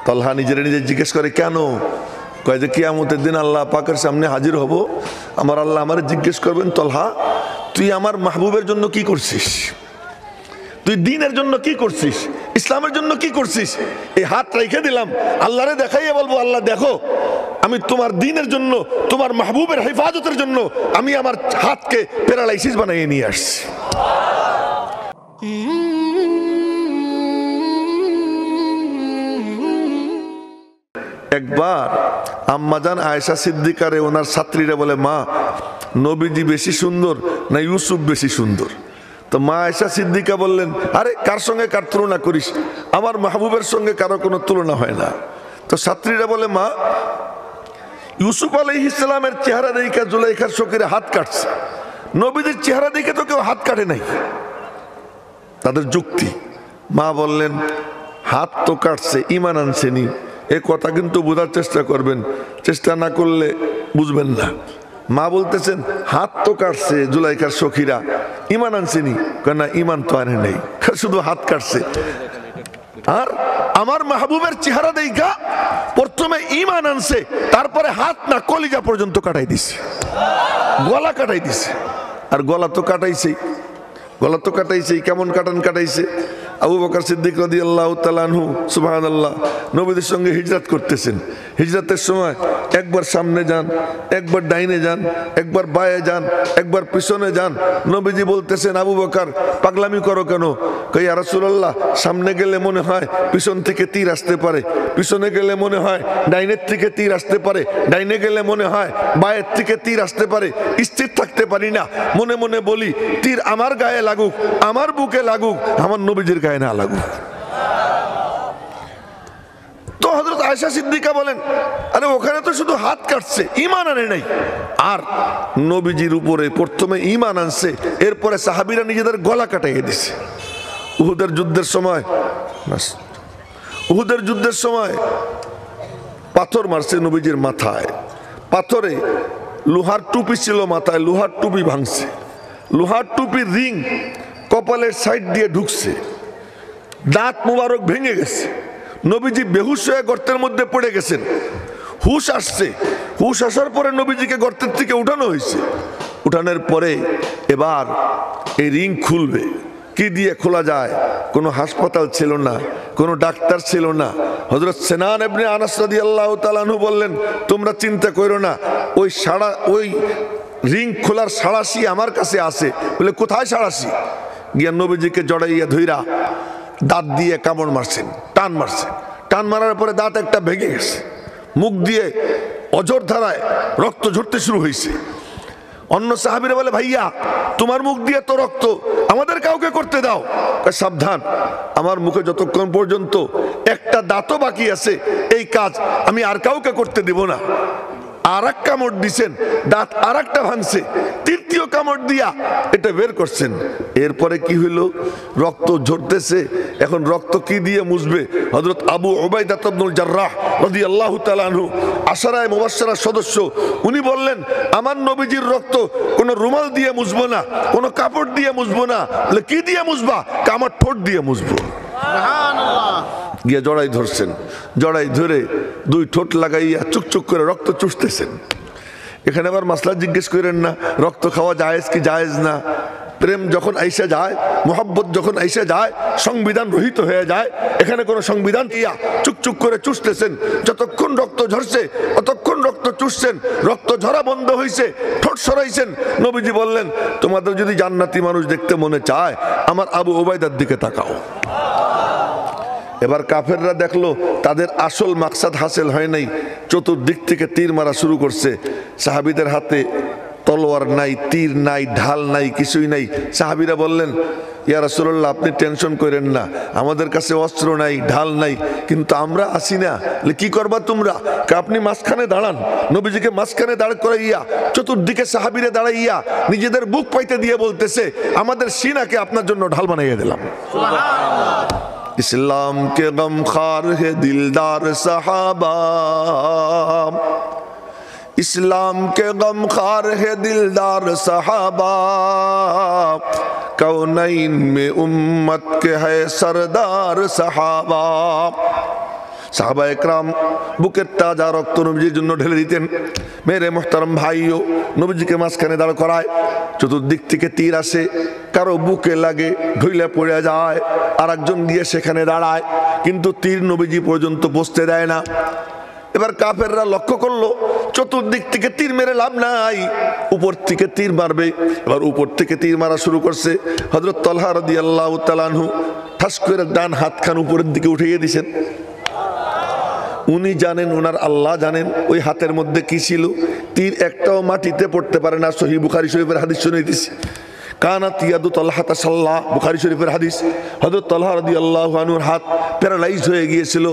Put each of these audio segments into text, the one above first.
তলহা নিজেরা নিজে জিজ্ঞেস করে কেন? কয় যে কিয়ামতের দিন আল্লাহ পাকের সামনে হাজির হব, আমার আল্লাহ আমার জিজ্ঞেস করবেন, তলহা তুই আমার মাহবুবের জন্য কি করছিস, তুই দ্বীনের জন্য কি করছিস, ইসলামের জন্য কি করছিস? এই হাত রেখে দিলাম, আল্লাহরে দেখাইয়ে বলবো, আল্লাহ দেখো আমি তোমার দ্বীনের জন্য, তোমার মাহবুবের হেফাজতের জন্য আমি আমার হাতকে প্যারালাইসিস বানিয়ে নিয়ে আসছি। একবার আম্মাজান আয়েশা সিদ্দিকারে ওনার ছাত্রীরা বলে, মা নবীজি বেশি সুন্দর না ইউসুফ বেশি সুন্দর? তো মা আয়েশা সিদ্দিকা বললেন, আরে কার সঙ্গে কার তুলনা করিস, আমার মাহবুবের সঙ্গে কারো কোনো তুলনা হয় না। তো ছাত্রীরা বলে, মা ইউসুফ আলাইহিস সালামের চেহারা দেখে জুলাইখার শোকের হাত কাটছে, নবীজির চেহারা দেখে তো কেউ হাত কাটে নাই। তাদের যুক্তি। মা বললেন, হাত তো কাটছে, ইমান আনছেনি, এ কথা কিন্তু বোঝার চেষ্টা করবেন, চেষ্টা না করলে বুঝবেন না। মা বলতেছেন হাত তো কাটছে জুলাইখার সখীরা, ইমান আনছেনি? না, ইমান তো আনে নেই, শুধু হাত কাটছে। আর আমার মাহবুবের চেহারা দেখা প্রথমে ইমান আনছে, তারপরে হাত না কলিজা পর্যন্ত কাটাই দিছে, গলা কাটাই দিছে। আর গলা তো কাটাইছেই, গলা তো কাটাইছেই। কেমন কাটাইছে? আবু বকর সিদ্দিক রাদিয়াল্লাহু তাআলা আনহু সুবহানাল্লাহ নবীদের সঙ্গে হিজরত করতেছেন। হিজরতের সময় একবার সামনে যান, একবার ডাইনে যান, একবার বায়ে যান, একবার পিছনে যান। নবীজি বলতেছেন, আবু বকর পাগলামি করো কেন? কই ইয়া রাসূলুল্লাহ, সামনে গেলে মনে হয় পিছন থেকে তীর আসতে পারে, পিছনে গেলে মনে হয় ডাইনের থেকে তীর আসতে পারে, ডাইনে গেলে মনে হয় বায়ের থেকে তীর আসতে পারে। স্থির থাকতে পারি না, মনে মনে বলি তীর আমার গায়ে লাগুক, আমার বুকে লাগুক, আমার নবীজির গায়ে না লাগুক। তো হযরত আয়েশা সিদ্দিকা বলেন, আরে ওখানে তো শুধু হাত কাটছে, ঈমান আনে নাই। আর নবীজির উপরে প্রথমে ঈমান আনছে, এরপরে সাহাবীরা নিজেদের গলা কাটাইয়ে দিছে। উহুদের যুদ্ধের সময় পাথর মারছে নবীজির মাথায়, পাথরে লোহার টুপি ছিল মাথায়, লোহার টুপি ভাঙছে, লোহার টুপির রিং কপালের সাইড দিয়ে ঢুকছে, দাঁত মুবারক ভেঙে গেছে। নবীজি বেহুশ হয়ে গর্তের মধ্যে পড়ে গেছেন। হুশ আসছে, হুশ আসার পরে নবীজিকে গর্তের থেকে উঠানো হয়েছে। উঠানোর পরে এবার এই রিং খুলবে, কি দিয়ে খোলা যায়? কোনো হাসপাতাল ছিল না, কোনো ডাক্তার ছিল না। হযরত সিনান ইবনে আনাস রাদিয়াল্লাহু তাআলা আনহু বললেন, তোমরা চিন্তা করো না, ওই রিং খোলার সাড়াশি আমার কাছে আছে। বলে, কোথায় সাড়াশি? গিয়া নবীজিকে জড়াইয়া ধইরা দাঁত দিয়ে কামড় মারছেন, টান মারছেন। টান মারার পরে দাঁত একটা ভেঙে গেছে, মুখ দিয়ে অঝোর ধারায় রক্ত ঝরতে শুরু হয়েছে। অন্য সাহাবীরা বলে, ভাইয়া তোমার মুখ দিয়ে তো রক্ত, আমাদের কাউকে করতে দাও। সাবধান, আমার মুখে যতক্ষণ পর্যন্ত একটা দাঁতও বাকি আছে, এই কাজ আমি আর কাউকে করতে দেব না। আর এক কামড় দিছেন, দাঁত আর একটা ভাঙছে, তৃতীয় কামড় দিয়া এটা বের করছেন। এরপরে কি হইল? রক্ত ঝরতেছে। এখন রক্ত কি দিয়ে মুছবে? হযরত আবু উবাইদা ইবনুল জাররাহ রাদিয়াল্লাহু তাআলা আনহু, আশারায়ে মুবাশশারার সদস্য, উনি বললেন, আমার নবীজির রক্ত কোনো রুমাল দিয়ে মুছবো না, কোনো কাপড় দিয়ে মুছবো না। বলে, কি দিয়ে মুছবা? আমার ঠোঁট দিয়ে মুছবো। সুবহানাল্লাহ। গিয়ে জড়াই ধরছেন, জড়াই ধরে দুই ঠোঁট লাগাইয়া চুকচুক করে রক্ত চুষতেছেন। এখানে আবার মাসলা জিজ্ঞেস করেন না, রক্ত খাওয়া জায়েজ কি জায়েজ না। প্রেম যখন আইসা যায়, মোহাব্বত যখন আইসা যায়, সংবিধান রহিত হয়ে যায়। এখানে কোনো সংবিধান ইয়া চুকচুক করে চুষতেছেন। যতক্ষণ রক্ত ঝরছে ততক্ষণ রক্ত চুষছেন। রক্ত ঝরা বন্ধ হয়েছে, ঠোঁট সরাইছেন। নবীজি বললেন, তোমাদের যদি জান্নাতি মানুষ দেখতে মনে চায়, আমার আবু উবাইদার দিকে তাকাও। এবার কাফেররা দেখলো তাদের আসল মাকসাদ হাসিল হয় নাই, চতুর্দিক থেকে তীর মারা শুরু করছে। সাহাবীদের হাতে তলোয়ার নাই, তীর নাই, ঢাল নাই, কিছুই নাই। সাহাবীরা বললেন, ইয়া রাসূলুল্লাহ, আপনি টেনশন করেন না, আমাদের কাছে অস্ত্র নাই, ঢাল নাই, কিন্তু আমরা আসি না। কি করবা তোমরা? আপনি মাঝখানে দাঁড়ান। নবীজিকে মাঝখানে দাঁড় করাইয়া চতুর্দিকে সাহাবীরা দাঁড়াইয়া নিজেদের বুক পাইতে দিয়ে বলতেছে, আমাদের সিনাকে আপনার জন্য ঢাল বানাইয়া দিলাম। সুবহানাল্লাহ। इस्लाम के गमखार है दिलदार सहाबा, इस्लाम के गमखार है दिलदार सहाबा, कौनैन में उम्मत के है सरदार सहाबा। সাহাবা একরাম বুকের তাজা রক্ত নবীজির জন্য ঢেলে দিতেন। মেরে মোহতারম ভাইও, নবীজিকে মাঝখানে দাঁড় করায়, চতুর্দিক থেকে তীর আসে, কারো বুকে লাগে, ঢইলে পড়ে যায়, আর একজন গিয়ে সেখানে দাঁড়ায়, কিন্তু তীর নবীজি পর্যন্ত পৌঁছতে দেয় না। এবার কাফেররা লক্ষ্য করলো চতুর্দিক থেকে তীর মেরে লাভ নাই, উপর থেকে তীর মারবে। এবার উপর থেকে তীর মারা শুরু করছে। হযরত তালহা রাদিয়াল্লাহু তাআলা আনহু ঠাস করে ডান হাতখান উপরের দিকে উঠিয়ে দিয়েছেন। উনি জানেন, ওনার আল্লাহ জানেন ওই হাতের মধ্যে কি ছিল। তীর একটাও মাটিতে পড়তে পারে না। সহিহ বুখারী শরীফের হাদিস শুনে দিছি। কানাত ইয়াদু তালহাতা সাল্লাহ, বুখারী শরীফের হাদিস। হযরত তালহা রাদিয়াল্লাহু আনহুর হাত প্যারালাইজ হয়ে গিয়েছিল।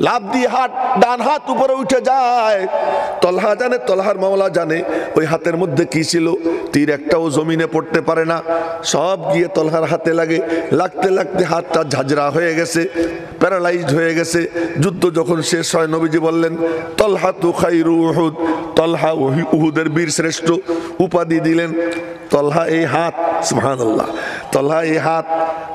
লাভ দিয়ে হাত, ডান হাত উপরে উঠে যায়। তলহা জানে, তলহার মাওলা জানে ওই হাতের মধ্যে কি ছিল। তীর একটাও জমিনে পড়তে পারে না, সব গিয়ে তলহার হাতে লাগে। লাগতে লাগতে হাতটা ঝাঁঝরা হয়ে গেছে, প্যারালাইজড হয়ে গেছে। যুদ্ধ যখন শেষ হয়, নবীজি বললেন তলহা তু খাইরু উহুদ, তলহা উহুদের বীর শ্রেষ্ঠ উপাধি দিলেন। তলহা এই হাত, সুবহানাল্লাহ, তলহা এই হাত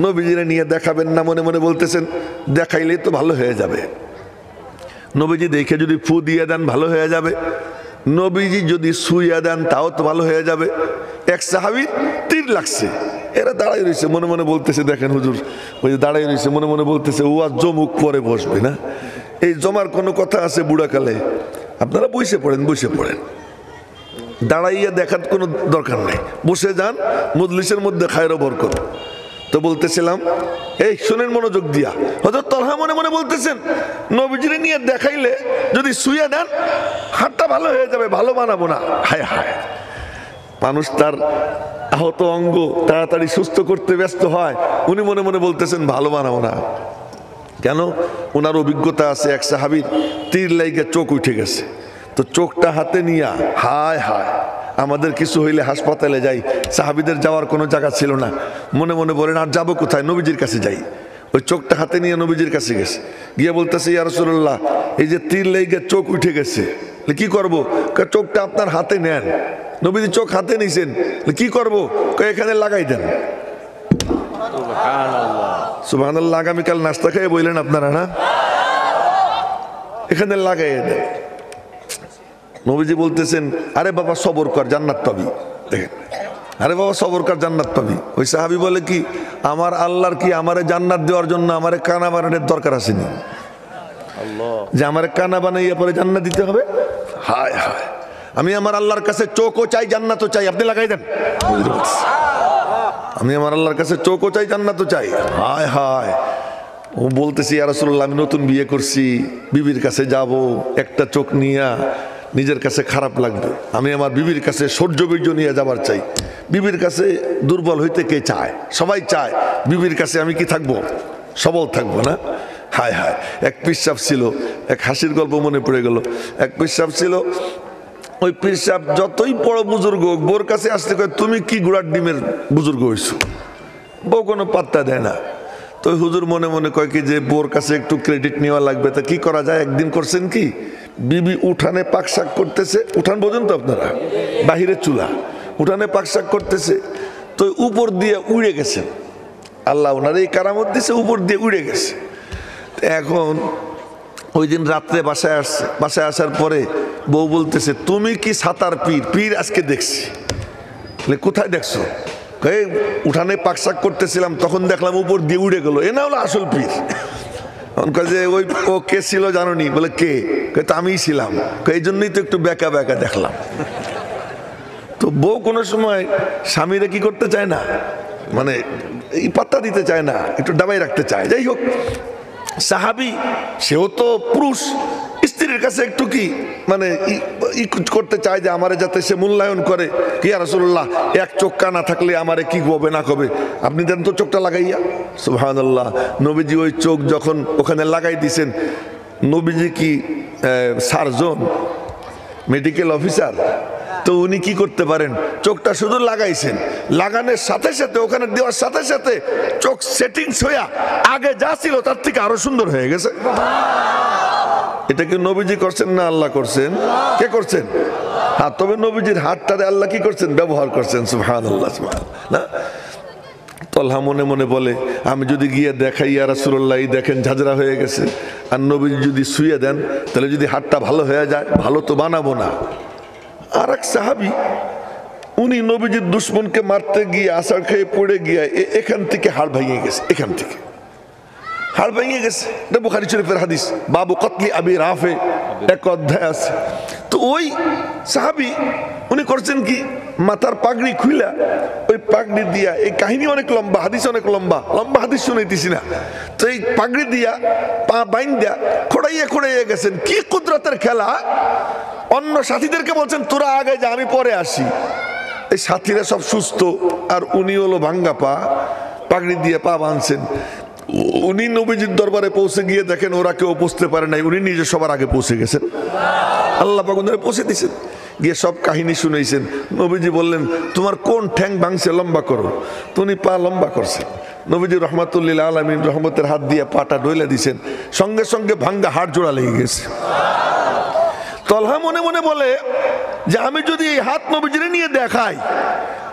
নবীজিরে নিয়ে দেখাবেন না, মনে মনে বলতেছেন দেখাইলেই তো ভালো হয়ে যাবে। নবীজি দেখে যদি ফু দিয়ে দেন ভালো হয়ে যাবে, নবীজি যদি সুইয়া দেন তাও তো ভালো হয়ে যাবে। এক সাহাবীর তীর লাগছে, এরা দাঁড়াই রয়েছে, মনে মনে বলতেছে, দেখেন হুজুর ওই যে দাঁড়াই রয়েছে, মনে মনে বলতেছে ও আর জমুক পরে বসবে না। এই জমার কোনো কথা আছে বুড়াকালে? আপনারা বসে পড়েন, বসে পড়েন, দাঁড়াইয়া দেখার কোনো দরকার নেই, বসে যান, মজলিসের মধ্যে খায়রো বরকত। তো বলতেছিলাম, এই শুনেন মনোযোগ দিয়া, হযরত তালহা মনে মনে বলতেছেন নবীজিরে নিয়ে দেখাইলে যদি শুয়ে দেন হাতটা ভালো হয়ে যাবে, ভালো বানাবো না। হায় হায়, মানুষ তার আহত অঙ্গ তাড়াতাড়ি সুস্থ করতে ব্যস্ত হয়, উনি মনে মনে বলতেছেন ভালো বানাবো না। কেন? ওনার অভিজ্ঞতা আছে, এক সাহাবীর তীর লাইগা চোখ উঠে গেছে, তো চোখটা হাতে নিয়া, হায় হায়, আমাদের কিছু হইলে হাসপাতালে যাই, সাহাবীদের যাওয়ার কোনো জায়গা ছিল না, মনে মনে বলেন আর যাবো কোথায়, নবীজির কাছে যাই। ওই চোখটা হাতে নিয়ে নবীজির কাছে গেছে, গিয়ে বলতেছে ইয়া রাসূলুল্লাহ, এই যে তীর লেগে চোখ উঠে গেছে, কি করবো? চোখটা আপনার হাতে নেন। নবীজি চোখ হাতে নিছেন, কি করবো? এখানে লাগাই দেন। সুবহানাল্লাহ, আগামীকাল নাস্তা খেয়ে বললেন আপনারা না, এখানে লাগাই দেন। নবীজি বলতেছেন আরে বাবা সবর কর, জান্নাত পাবি। দেখেন, আরে বাবা সবর কর, জান্নাত পাবি। ওই সাহাবী বলে কি, আমার আল্লাহর কি আমারে জান্নাত দেওয়ার জন্য আমারে কানা বানানোর দরকার আসেনি, যে আমারে কানা বানাইয়া পরে জান্নাত দিতে হবে? হায় হায়, আমি আমার আল্লাহর কাছে চোখও চাই, জান্নাতও চাই। আপনি লাগাই দেন। আমি আমার আল্লাহর কাছে চোখও চাই, জান্নাতও চাই। হায় হায়, ও বলতেছি ইয়া রাসূলুল্লাহ, আমি নতুন বিয়ে করছি, বিবির কাছে যাব, একটা চোখ নিয়া নিজের কাছে খারাপ লাগবে, আমি আমার বিবির কাছে সৌর্য বীর্য নিয়ে যাবার চাই। বিবির কাছে দুর্বল হইতে কে চায়? সবাই চায় বিবির কাছে আমি কি থাকবো, সবল থাকবো না। হায় হায়, এক পীর সাহেব ছিল, এক হাসির গল্প মনে পড়ে গেল। এক পীর সাহেব ছিল, ওই পীর সাহেব যতই বড় বুজুর্গ হোক, বোর কাছে আসতে কয় তুমি কি গুড়ার ডিমের বুজুর্গ হইছো? বউ কোনো পাত্তা দেয় না। তো হুজুর মনে মনে কয় কি যে বোর কাছে একটু ক্রেডিট নেওয়া লাগবে, তা কি করা যায়? একদিন করছেন কি, বিবি উঠানে পাক শাক করতেছে, উঠান বোঝেন তো আপনারা, বাহিরের চুলা, উঠানে পাক শাক করতেছে, তো উপর দিয়ে উড়ে গেছেন। আল্লাহ ওনার এই কারামত দিছে, উপর দিয়ে উড়ে গেছে। এখন ওই দিন রাত্রে বাসায় আসছে, বাসায় আসার পরে বউ বলতেছে তুমি কি সাতার পীর? পীর আজকে দেখছি। কোথায় দেখছো? এই উঠানে পাক শাক করতেছিলাম, তখন দেখলাম উপর দিয়ে উড়ে গেল, এ না হলো আসল পীর। যে ওই ও কে ছিল জানোনি? বলে কে? তো আমিই ছিলাম। এই জন্যই তো একটু বেঁকা বেঁকা দেখলাম। তো বউ কোনো সময় স্বামীরা কি করতে চায় না, মানে এই পাত্তা দিতে চায় না, একটু ডাবাই রাখতে চায়। যাই হোক, সাহাবী সেও তো পুরুষ, স্ত্রীর কাছে একটু কি মানে ই করতে চায় যে আমারে যাতে সে মূল্যায়ন করে। কি ইয়া রাসূলুল্লাহ, এক চোখ কানা থাকলে আমারে কি কবে না কবে, আপনি দেন তো চোখটা লাগাইয়া। সুবহানাল্লাহ, নবীজি ওই চোখ যখন ওখানে লাগাই দিছেন, নবীজি কি সার্জন, মেডিকেল অফিসার, তো উনি কি করতে পারেন? চোখটা শুধু লাগাইছেন, লাগানোর সাথে সাথে ওখানে দেওয়ার সাথে সাথে চোখ সেটিংস হইয়া আগে যা ছিল তার থেকে আরো সুন্দর হয়ে গেছে। এটা কি নবীজি করছেন না আল্লাহ করছেন? কে করছেন? হ্যাঁ, তবে নবীজির হাতটারে আল্লাহ কি করছেন? ব্যবহার করছেন। সুবহানাল্লাহ, সুবহানাল্লাহ। না, তলহা মনে মনে বলে, আমি যদি গিয়ে দেখাই ইয়া রাসূলুল্লাহ, দেখেন ঝাঁঝরা হয়ে গেছে, আর নবীজি যদি শুয়ে দেন তাহলে যদি হাতটা ভালো হয়ে যায়, ভালো তো বানাবো না। আর এক সাহাবি, উনি নবীজির দুশ্মনকে মারতে গিয়ে আছাড় খেয়ে পড়ে গিয়ে এখান থেকে হাড় ভেঙে গেছে, এখান থেকে হাড় ভেঙে গেছে। এটা বুখারী শরীফের হাদিস, বাবু কতলি আবি রাফে এক অধ্যায় আছে। তো ওই সাহাবি উনি করছেন কি, মাথার পাগড়ি খুইলা ওই পাগড়ি দিয়া, এই কাহিনী অনেক লম্বা, হাদিস অনেক লম্বা, লম্বা হাদিস শুনাইতেছি না, তো এই পাগড়ি দিয়া পা বাইন দিয়া খোড়াইয়া খোড়াইয়া গেছেন। কি কুদরতের খেলা! অন্য সাথীদেরকে বলছেন তোরা আগে যা, আমি পরে আসি। এই সাথীরা সব সুস্থ, আর উনি হলো ভাঙ্গা পা, পাগড়ি দিয়ে পা বাঁধছেন। উনি নবীজির দরবারে পৌঁছে গিয়ে দেখেন ওরা কেউ পৌঁছতে পারে নাই, উনি নিজে সবার আগে পৌঁছে গেছেন, আল্লাহ পাক ওনারে পৌঁছে দিয়েছেন। গিয়ে সব কাহিনী শুনেছেন। নবীজি বললেন তোমার কোন ঠ্যাং ভাঙছে, লম্বা করো। তো উনি পা লম্বা করছেন। নবীজি রহমাতুল্লিল আলামিন রহমতের হাত দিয়ে পাটা ডইলা দিয়েছেন, সঙ্গে সঙ্গে ভাঙ্গা হাড় জোড়া লেগে গেছে। তলহা মনে মনে বলে যে আমি যদি এই হাত নবীজিরে নিয়ে দেখাই,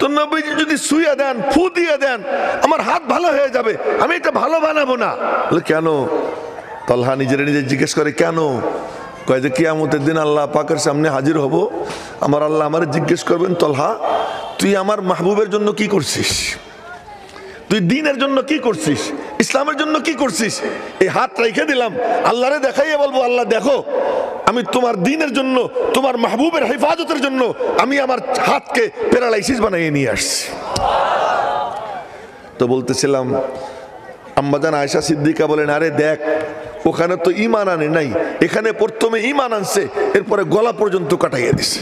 তো নবীজি যদি শুয়ে দেন, ফু দিয়ে দেন, আমার হাত ভালো হয়ে যাবে, আমি এটা ভালো বানাবো না। কেন? তলহা নিজের নিজে জিজ্ঞেস করে কেন? কয় যে কিয়ামতের দিন আল্লাহ পাকের সামনে হাজির হব, আমার আল্লাহ আমার জিজ্ঞেস করবেন, তলহা তুই আমার মাহবুবের জন্য কি করছিস, তুই দ্বীনের জন্য কি করছিস, ইসলামের জন্য কি করছিস? এই হাত রেখে দিলাম, আল্লাহরে দেখাইয়ে বলবো আল্লাহ দেখো, আমি তোমার দ্বীনের জন্য, তোমার মাহবুবের হেফাজতের জন্য আমি আমার হাতকে প্যারালাইসিস বানিয়ে নিয়ে আসছি। তো বলতেছিলাম, আম্মাজান আয়েশা সিদ্দিকা বলেন, আরে দেখ ওখানে তো ঈমান আনে নাই, এখানে প্রথমে ঈমান আনছে, এরপরে গলা পর্যন্ত কাটাইয়া দিছে।